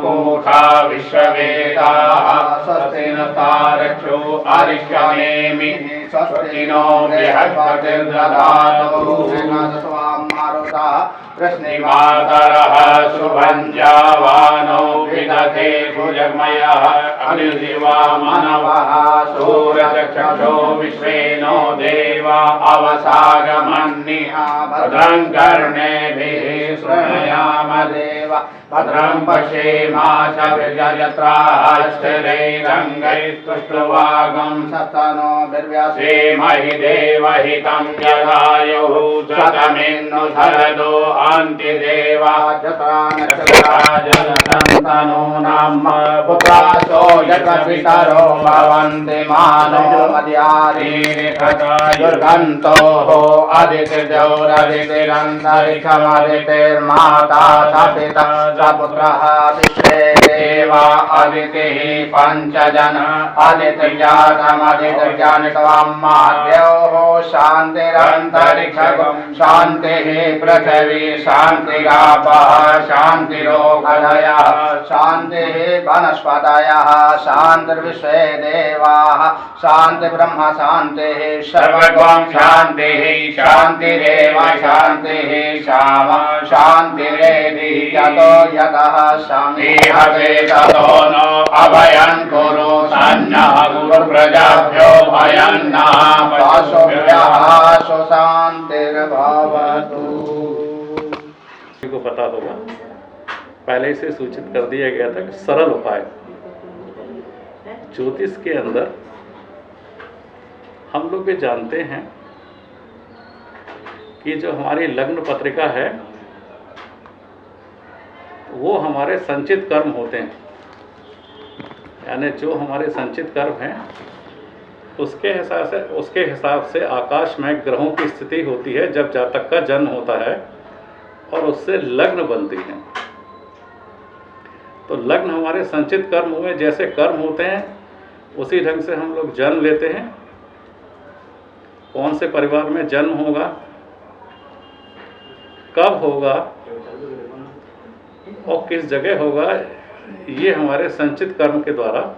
पूषा विश्ववेदाः स्वस्ति नस्तारक्षो अरिष्टनेमि स्वस्ति नो बृहस्पतिर्दधातु कृष्णिमातरः शुभञ्जावानो विदधे भुजगमयः अनिर्दिवा मानवः सूर्यचक्षुषो विश्वेनो देवा अवसागमन्निः भद्रं कर्णेभिः शृणुयाम देवा भद्रं पश्येमाशभिर्यजत्राः स्थिरैरङ्गैस्तुष्टुवागं सस्तनो बिर्व्यसेमहि देवहितं यदायुः शतमिन्नु शरदो अन्तिदेवा जलसन्तनो नाम पुत्रासो यत्रपितरो भवन्ति मानो मद्यारीरिखतयुर्गन्तोः अदितिर्जौरदितिरन्तरिक्षमदितिर्माता स पिता स पुत्रः विश्वे देवा अदितिः पञ्चजन अदितिर्जातमदितिर्जानित्वाम्माद्योः शान्तिरन्तरिक्षं शान्तिः पृथिवी शान्तिरापः शान्तिरोगधयः शान्तिः वनस्पतयः शान्तिर्विश्वे देवाः शान्तिर्ब्रह्म शान्तिः सर्वगं शान्तिः शान्तिरेव शान्तिः श्याम शान्तिरेधि यतो यतः शान्तिहते ततो नो अभयं कुरु सन्नः गुरुप्रजाभ्यो भयन्नः पशुभ्यः सुशान्तिर्भवतु। को पता होगा, पहले से सूचित कर दिया गया था कि सरल उपाय ज्योतिष के अंदर हम लोग भी जानते हैं कि जो हमारी लग्न पत्रिका है वो हमारे संचित कर्म होते हैं, यानी जो हमारे संचित कर्म हैं उसके हिसाब से आकाश में ग्रहों की स्थिति होती है जब जातक का जन्म होता है और उससे लग्न बनती है। तो लग्न हमारे संचित कर्म हुए, जैसे कर्म होते हैं उसी ढंग से हम लोग जन्म लेते हैं। कौन से परिवार में जन्म होगा, कब होगा और किस जगह होगा, ये हमारे संचित कर्म के द्वारा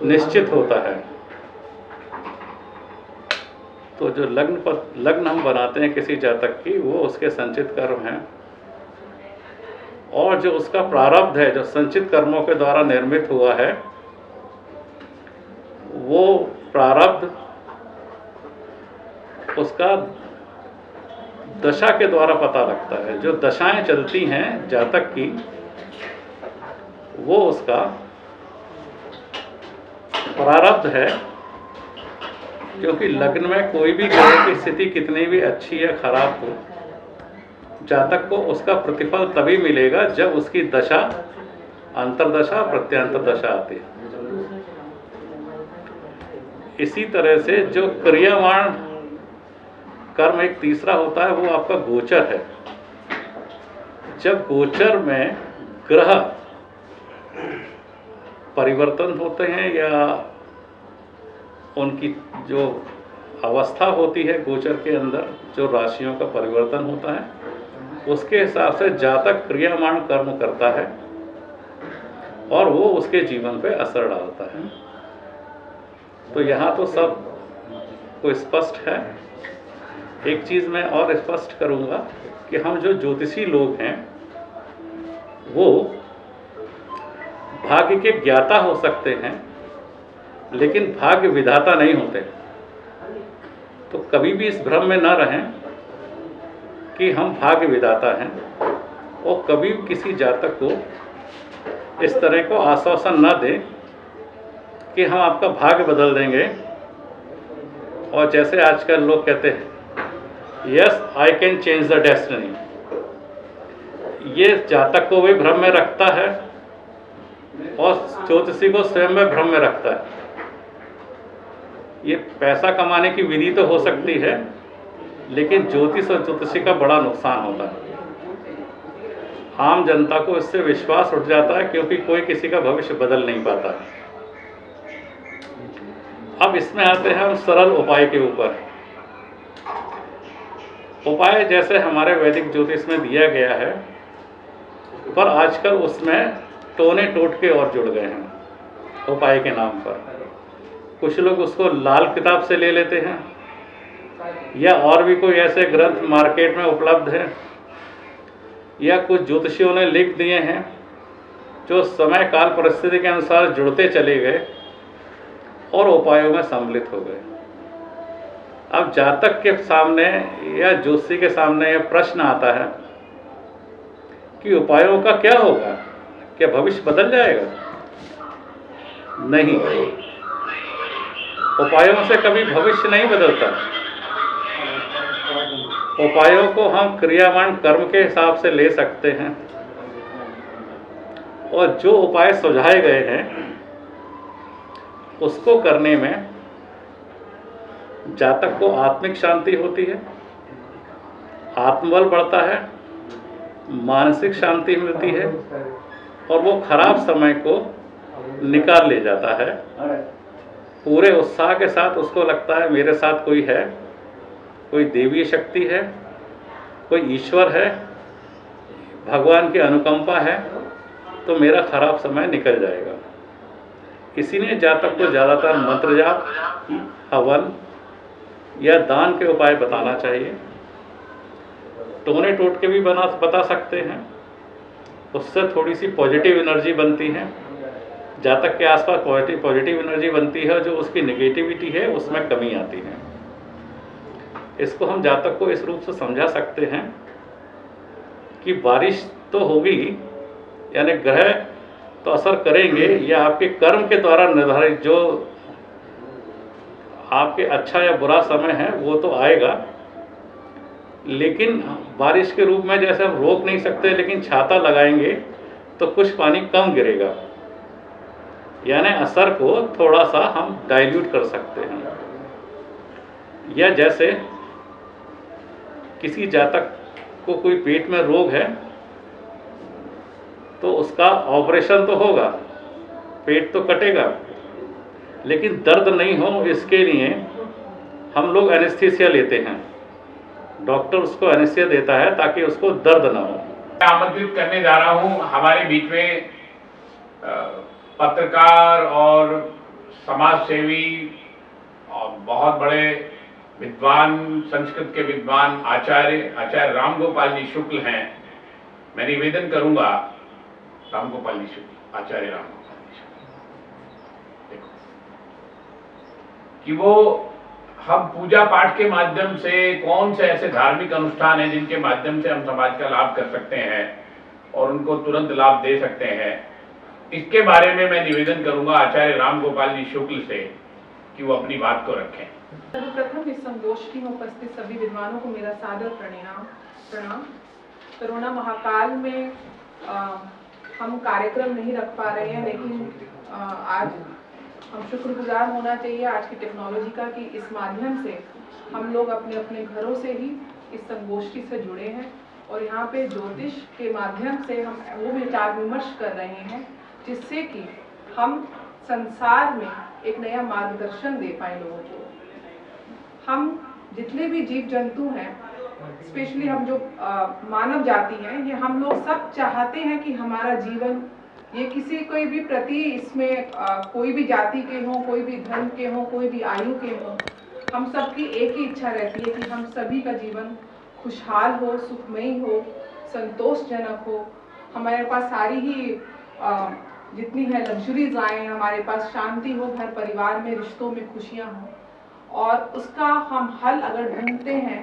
निश्चित होता है। तो जो लग्न हम बनाते हैं किसी जातक की, वो उसके संचित कर्म हैं, और जो उसका प्रारब्ध है जो संचित कर्मों के द्वारा निर्मित हुआ है, वो प्रारब्ध उसका दशा के द्वारा पता लगता है। जो दशाएं चलती हैं जातक की, वो उसका प्रारब्ध है। क्योंकि लग्न में कोई भी ग्रह की स्थिति कितनी भी अच्छी या खराब हो, जातक को उसका प्रतिफल तभी मिलेगा जब उसकी दशा अंतर्दशा प्रत्यंतर दशा आती है। इसी तरह से जो क्रियावान कर्म एक तीसरा होता है, वो आपका गोचर है। जब गोचर में ग्रह परिवर्तन होते हैं या उनकी जो अवस्था होती है गोचर के अंदर, जो राशियों का परिवर्तन होता है, उसके हिसाब से जातक क्रियामान कर्म करता है और वो उसके जीवन पे असर डालता है। तो यहाँ तो सब को स्पष्ट है। एक चीज़ मैं और स्पष्ट करूँगा कि हम जो ज्योतिषी लोग हैं वो भाग्य के ज्ञाता हो सकते हैं, लेकिन भाग्य विधाता नहीं होते। तो कभी भी इस भ्रम में न रहें कि हम भाग्य विधाता हैं, और कभी किसी जातक को इस तरह को आश्वासन न दें कि हम आपका भाग्य बदल देंगे। और जैसे आजकल लोग कहते हैं yes I can change the destiny, ये जातक को भी भ्रम में रखता है और ज्योतिषी को स्वयं में भ्रम में रखता है। ये पैसा कमाने की विधि तो हो सकती है, लेकिन ज्योतिष और ज्योतिषी का बड़ा नुकसान होता है। आम जनता को इससे विश्वास उठ जाता है, क्योंकि कोई किसी का भविष्य बदल नहीं पाता है। अब इसमें आते हैं हम सरल उपाय के ऊपर। उपाय जैसे हमारे वैदिक ज्योतिष में दिया गया है पर आजकल उसमें टोने टोटके और जुड़ गए हैं उपाय के नाम पर। कुछ लोग उसको लाल किताब से ले लेते हैं, या और भी कोई ऐसे ग्रंथ मार्केट में उपलब्ध हैं, या कुछ ज्योतिषियों ने लिख दिए हैं जो समय काल परिस्थिति के अनुसार जुड़ते चले गए और उपायों में सम्मिलित हो गए। अब जातक के सामने या ज्योतिषी के सामने यह प्रश्न आता है कि उपायों का क्या होगा, क्या भविष्य बदल जाएगा? नहीं, उपायों से कभी भविष्य नहीं बदलता। उपायों को हम क्रियावान कर्म के हिसाब से ले सकते हैं, और जो उपाय सुझाए गए हैं उसको करने में जातक को आत्मिक शांति होती है, आत्मबल बढ़ता है, मानसिक शांति मिलती है, और वो खराब समय को निकाल ले जाता है। पूरे उत्साह के साथ उसको लगता है मेरे साथ कोई है, कोई देवीय शक्ति है, कोई ईश्वर है, भगवान की अनुकंपा है, तो मेरा खराब समय निकल जाएगा। इसीलिए जातक को ज़्यादातर मंत्र जाप, हवन या दान के उपाय बताना चाहिए। टोने टोटके भी बता सकते हैं, उससे थोड़ी सी पॉजिटिव एनर्जी बनती है, जातक के आसपास पॉजिटिव एनर्जी बनती है, जो उसकी नेगेटिविटी है उसमें कमी आती है। इसको हम जातक को इस रूप से समझा सकते हैं कि बारिश तो होगी, यानी ग्रह तो असर करेंगे, या आपके कर्म के द्वारा निर्धारित जो आपके अच्छा या बुरा समय है वो तो आएगा, लेकिन बारिश के रूप में जैसे हम रोक नहीं सकते, लेकिन छाता लगाएंगे तो कुछ पानी कम गिरेगा, यानी असर को थोड़ा सा हम डाइल्यूट कर सकते हैं। या जैसे किसी जातक को कोई पेट में रोग है तो उसका ऑपरेशन तो होगा, पेट तो कटेगा, लेकिन दर्द नहीं हो इसके लिए हम लोग एनेस्थीसिया लेते हैं। डॉक्टर उसको एनेस्थीसिया देता है ताकि उसको दर्द ना हो। आमंत्रित करने जा रहा हूं हमारे बीच में पत्रकार और समाज सेवी और बहुत बड़े विद्वान, संस्कृत के विद्वान आचार्य रामगोपाल जी शुक्ल हैं। मैं निवेदन करूंगा रामगोपाल जी शुक्ल, आचार्य रामगोपाल जी शुक्ल, देखो कि वो हम पूजा पाठ के माध्यम से कौन से ऐसे धार्मिक अनुष्ठान हैं जिनके माध्यम से हम समाज का लाभ कर सकते हैं और उनको तुरंत लाभ दे सकते हैं। इसके बारे में मैं निवेदन करूंगा आचार्य रामगोपाल जी शुक्ल से कि वो अपनी बात को रखें। सर्वप्रथम इस संगोष्ठी में उपस्थित सभी विद्वानों को मेरा सादर प्रणाम। कोरोना महाकाल में हम कार्यक्रम नहीं रख पा रहे हैं, लेकिन आज हम शुक्रगुजार होना चाहिए आज की टेक्नोलॉजी का कि इस माध्यम से हम लोग अपने अपने घरों से ही इस संगोष्ठी से जुड़े हैं और यहाँ पे ज्योतिष के माध्यम से हम वो विचार विमर्श कर रहे हैं जिससे कि हम संसार में एक नया मार्गदर्शन दे पाए लोगों को। हम जितने भी जीव जंतु हैं, स्पेशली हम जो मानव जाति हैं, ये हम लोग सब चाहते हैं कि हमारा जीवन ये किसी कोई भी प्रति इसमें कोई भी जाति के हों, कोई भी धर्म के हों, कोई भी आयु के हों, हम सबकी एक ही इच्छा रहती है कि हम सभी का जीवन खुशहाल हो, सुखमयी हो, संतोषजनक हो, हमारे पास सारी ही जितनी है लग्जरीज आए, हमारे पास शांति हो, हर परिवार में रिश्तों में खुशियाँ हों। और उसका हम हल अगर ढूंढते हैं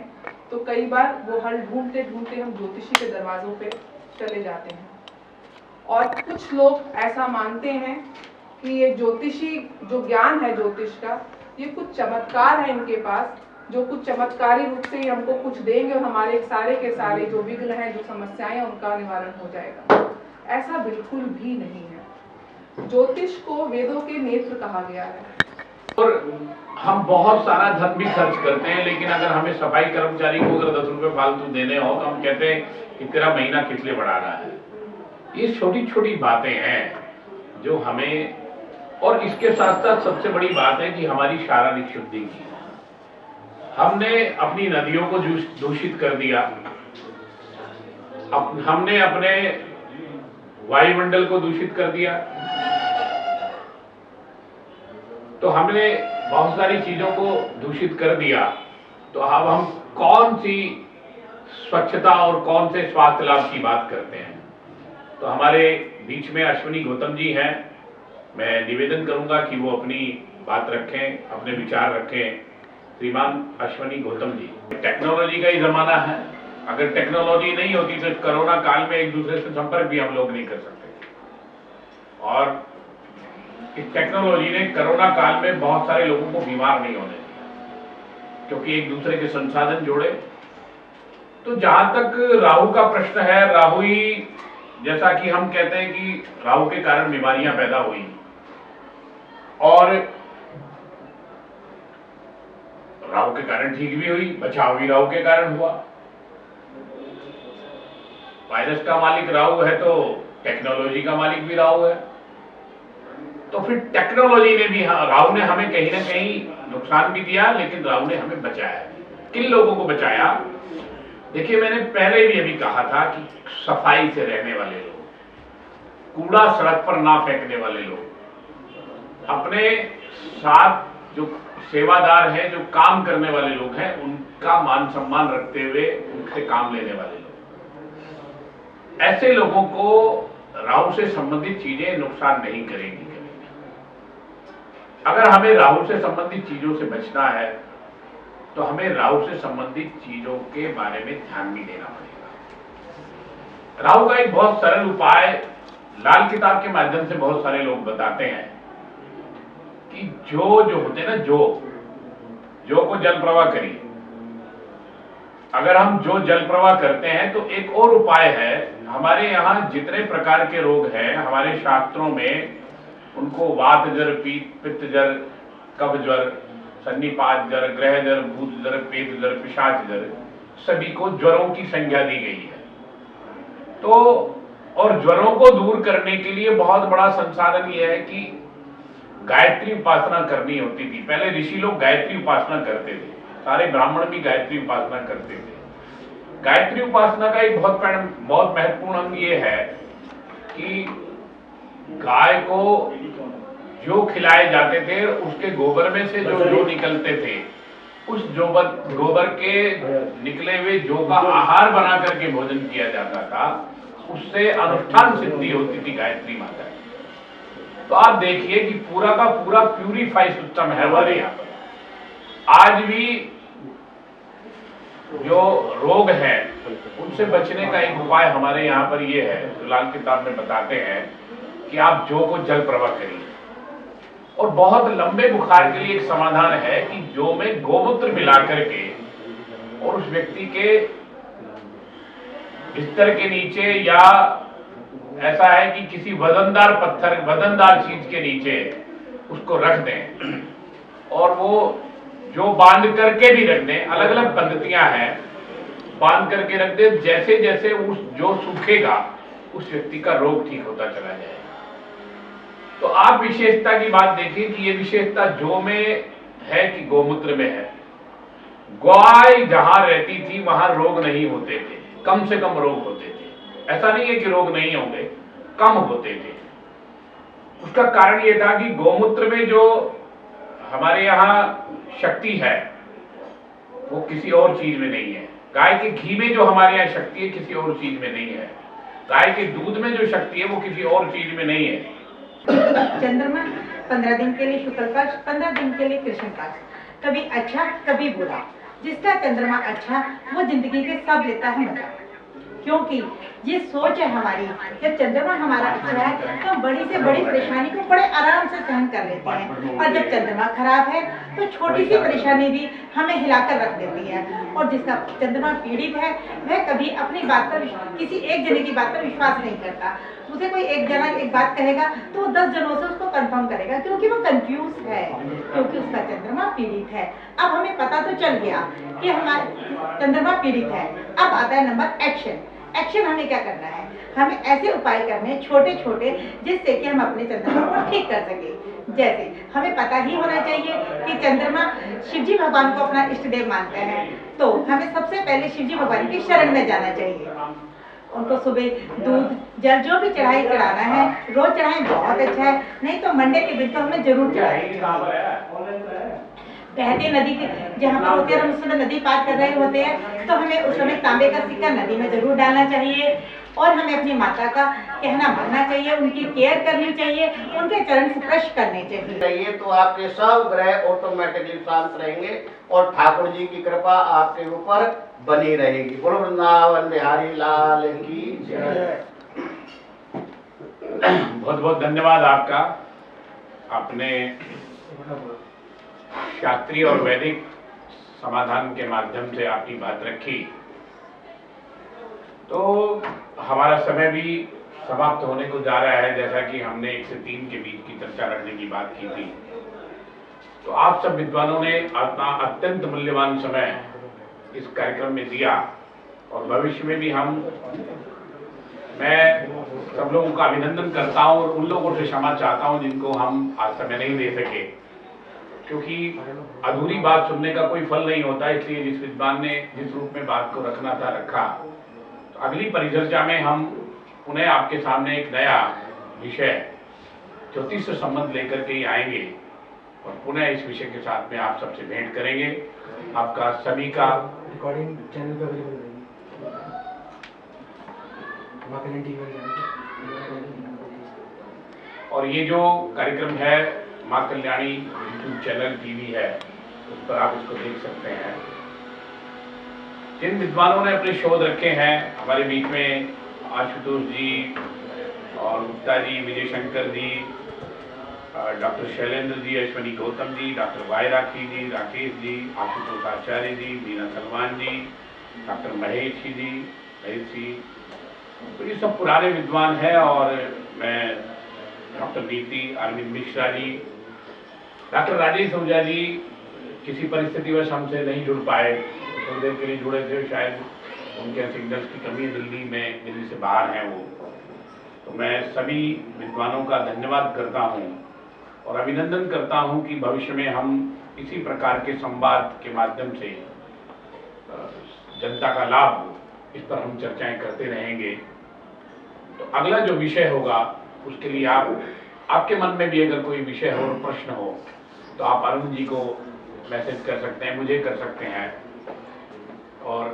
तो कई बार वो हल ढूंढते ढूंढते हम ज्योतिषी के दरवाजों पे चले जाते हैं। और कुछ लोग ऐसा मानते हैं कि ये ज्योतिषी जो ज्ञान है ज्योतिष का, ये कुछ चमत्कार है इनके पास, जो कुछ चमत्कारी रूप से हमको कुछ देंगे और हमारे सारे के सारे जो विघ्न हैं, जो समस्याएं हैं, उनका निवारण हो जाएगा। ऐसा बिल्कुल भी नहीं है। ज्योतिष को वेदों के नेत्र कहा गया है। और हम बहुत सारा धन भी खर्च करते हैं, लेकिन अगर हमें सफाई कर्मचारी को अगर 10 रुपए फालतू देने हो तो हम कहते हैं कि तेरा महीना किस लिए बढ़ा रहा है। ये छोटी छोटी बातें हैं जो हमें, और इसके साथ साथ सबसे बड़ी बात है कि हमारी शारीरिक शुद्धि की। हमने अपनी नदियों को दूषित कर दिया, हमने अपने वायुमंडल को दूषित कर दिया। तो हमने बहुत सारी चीजों को दूषित कर दिया, तो अब हम कौन सी स्वच्छता और कौन से स्वास्थ्य लाभ की बात करते हैं। तो हमारे बीच में अश्विनी गौतम जी हैं, मैं निवेदन करूंगा कि वो अपनी बात रखें, अपने विचार रखें। श्रीमान अश्विनी गौतम जी। टेक्नोलॉजी का ही जमाना है, अगर टेक्नोलॉजी नहीं होती तो कोरोना काल में एक दूसरे से संपर्क भी हम लोग नहीं कर सकते। और इस टेक्नोलॉजी ने कोरोना काल में बहुत सारे लोगों को बीमार नहीं होने दिया, क्योंकि एक दूसरे के संसाधन जोड़े। तो जहां तक राहु का प्रश्न है, राहु ही, जैसा कि हम कहते हैं कि राहु के कारण बीमारियां पैदा हुई, और राहु के कारण ठीक भी हुई, बचाव भी राहु के कारण हुआ। वायरस का मालिक राहु है तो टेक्नोलॉजी का मालिक भी राहु है। तो फिर टेक्नोलॉजी ने भी, हाँ, राहु ने हमें कहीं ना कहीं नुकसान भी दिया, लेकिन राहु ने हमें बचाया। किन लोगों को बचाया? देखिए, मैंने पहले भी अभी कहा था कि सफाई से रहने वाले लोग, कूड़ा सड़क पर ना फेंकने वाले लोग, अपने साथ जो सेवादार हैं, जो काम करने वाले लोग हैं, उनका मान सम्मान रखते हुए उनसे काम लेने वाले लोग, ऐसे लोगों को राहु से संबंधित चीजें नुकसान नहीं करेंगी। अगर हमें राहु से संबंधित चीजों से बचना है तो हमें राहु से संबंधित चीजों के बारे में ध्यान भी देना पड़ेगा। राहु का एक बहुत सरल उपाय लाल किताब के माध्यम से बहुत सारे लोग बताते हैं कि जो होते हैं ना, जो को जल प्रवाह करिए। अगर हम जो जल प्रवाह करते हैं तो एक और उपाय है। हमारे यहाँ जितने प्रकार के रोग हैं, हमारे शास्त्रों में उनको वात जर, पित्त जर, कफ ज्वर, सन्निपात जर, ग्रह जर, भूत जर, पेट जर, पिशाच जर, सभी को ज्वरों की संज्ञा दी गई है। तो और ज्वरों को दूर करने के लिए बहुत बड़ा संसाधन यह है कि गायत्री उपासना करनी होती थी। पहले ऋषि लोग गायत्री उपासना करते थे, सारे ब्राह्मण भी गायत्री उपासना करते थे। गायत्री उपासना का एक बहुत महत्वपूर्ण अंग ये है कि गाय को जो खिलाए जाते थे, उसके गोबर में से जो निकलते थे, उस गोबर के निकले हुए जौ का आहार बना करके भोजन किया जाता था। उससे अनुष्ठान सिद्धि होती थी गायत्री माता की। तो आप देखिए कि पूरा का पूरा प्यूरिफाई सिस्टम है हमारे यहाँ पर। आज भी जो रोग है उनसे बचने का एक उपाय हमारे यहाँ पर ये है, जो लाल किताब में बताते हैं कि आप जौ को जल प्रवाह करिए। और बहुत लंबे बुखार के लिए एक समाधान है कि जौ में गोमूत्र मिला करके और उस व्यक्ति के बिस्तर के नीचे, या ऐसा है कि किसी वजनदार पत्थर, वजनदार चीज के नीचे उसको रख दें, और वो जो बांध करके भी रख दें। अलग अलग पद्धतियां हैं, बांध करके रख दें। जैसे जैसे उस जो सूखेगा उस व्यक्ति का रोग ठीक होता चला जाएगा। तो आप विशेषता की बात देखिए कि ये विशेषता जौ में है कि गोमूत्र में है। गाय जहां रहती थी वहां रोग नहीं होते थे, कम से कम रोग होते थे। ऐसा नहीं है कि रोग नहीं होंगे, कम होते थे। उसका कारण यह था कि गोमूत्र में जो हमारे यहाँ शक्ति है वो किसी और चीज में नहीं है। गाय के घी में जो हमारे यहाँ शक्ति है किसी और चीज में नहीं है। गाय के दूध में जो शक्ति है वो किसी और चीज में नहीं है। चंद्रमा 15 दिन के लिए शुक्र पक्ष, 15 दिन के लिए कृष्ण पक्ष, कभी अच्छा कभी बुरा। जिसका चंद्रमा अच्छा वो जिंदगी के सब लेता है मजा, क्योंकि ये सोच है हमारी। जब चंद्रमा हमारा अच्छा है तो हम बड़ी से बड़ी परेशानी को बड़े आराम से सहन कर लेते हैं, और जब चंद्रमा खराब है तो छोटी सी परेशानी भी हमें हिलाकर रख देती है। और जिसका चंद्रमा पीड़ित है वह कभी अपनी बात पर, किसी एक जने की बात पर विश्वास नहीं करता। उसे कोई एक जना एक बात कहेगा तो वो 10 जनों से उसको कंफर्म करेगा, क्योंकि वो कंफ्यूज है, क्योंकि उसका चंद्रमा पीड़ित है। अब हमें पता तो चल गया कि हमारा चंद्रमा पीड़ित है। अब आता है नंबर एक्शन। एक्शन हमें क्या करना है? हमें ऐसे उपाय करने हैं छोटे छोटे, जिससे कि हम अपने चंद्रमा को ठीक कर सके। जैसे हमें पता ही होना चाहिए कि चंद्रमा शिवजी भगवान को अपना इष्ट देव मानते हैं, तो हमें सबसे पहले शिवजी भगवान की शरण में जाना चाहिए। उनको सुबह दूध जल जो भी चढ़ाना है रोज चढ़ाएं, बहुत अच्छा है। नहीं तो मंडे के दिन तो हमें जरूर चढ़ाएं। बहती नदी के जहाँ पर होते हैं, हम उस समय नदी पार कर रहे होते हैं तो हमें उस समय तांबे का सिक्का नदी में जरूर डालना चाहिए और हमें अपनी माता का कहना मानना चाहिए, उनकी केयर करनी चाहिए, उनके चरण स्पर्श करने चाहिए। तो आपके सब ग्रह ऑटोमेटिकली शांत रहेंगे और ठाकुर जी की कृपा आपके ऊपर बनी रहेगी। बोलो वृंदावन बिहारी लाल की जय। बहुत बहुत धन्यवाद आपका। आपने शास्त्रीय और वैदिक समाधान के माध्यम से आपकी बात रखी। तो हमारा समय भी समाप्त होने को जा रहा है, जैसा कि हमने 1 से 3 के बीच की चर्चा रखने की बात की थी। तो आप सब विद्वानों ने अपना अत्यंत मूल्यवान समय इस कार्यक्रम में दिया और भविष्य में भी मैं सब लोगों का अभिनंदन करता हूं और उन लोगों से क्षमा चाहता हूं जिनको हम आज समय नहीं दे सके, क्योंकि अधूरी बात सुनने का कोई फल नहीं होता। इसलिए जिस विद्वान ने जिस रूप में बात को रखना था रखा। तो अगली परिचर्चा में हम पुनः आपके सामने एक नया विषय ज्योतिष से संबंध लेकर के ही आएंगे और पुनः इस विषय के साथ में आप सबसे भेंट करेंगे। आपका सभी का रिकॉर्डिंग चैनल पे अवेलेबल रहेगी, मां कल्याण टीवी और ये जो कार्यक्रम है मां कल्याणी यूट्यूब चैनल टीवी है, उस पर आप इसको देख सकते हैं। जिन विद्वानों ने अपने शोध रखे हैं हमारे बीच में, आशुतोष जी और Gupta ji, Vijay Shankar ji, doctor Shailendra ji, Ashwani Gautam ji, doctor Y राखी जी, राकेश जी, आशुतोष आचार्य जी, मीना सलमान जी, डॉक्टर महेश जी, महेश जी, तो ये सब पुराने विद्वान हैं। और मैं डॉक्टर नीति, अरविंद मिश्रा जी, डॉक्टर राजेश ओझा जी किसी परिस्थितिवश हमसे नहीं जुड़ पाए, थोड़ी देर के लिए जुड़े थे, शायद उनके सिग्नल्स की कमी है, दिल्ली से बाहर हैं वो। तो मैं सभी विद्वानों का धन्यवाद करता हूँ और अभिनंदन करता हूँ कि भविष्य में हम इसी प्रकार के संवाद के माध्यम से जनता का लाभ हो, इस पर हम चर्चाएं करते रहेंगे। तो अगला जो विषय होगा उसके लिए आपके मन में भी अगर कोई विषय हो, प्रश्न हो, तो आप अरुण जी को मैसेज कर सकते हैं, मुझे कर सकते हैं और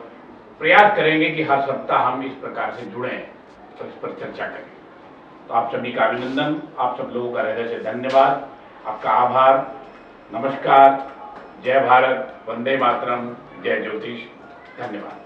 प्रयास करेंगे कि हर सप्ताह हम इस प्रकार से जुड़ें और इस पर चर्चा करें। तो आप सभी का अभिनंदन, आप सब लोगों का हृदय से धन्यवाद, आपका आभार, नमस्कार, जय भारत, वंदे मातरम, जय ज्योतिष, धन्यवाद।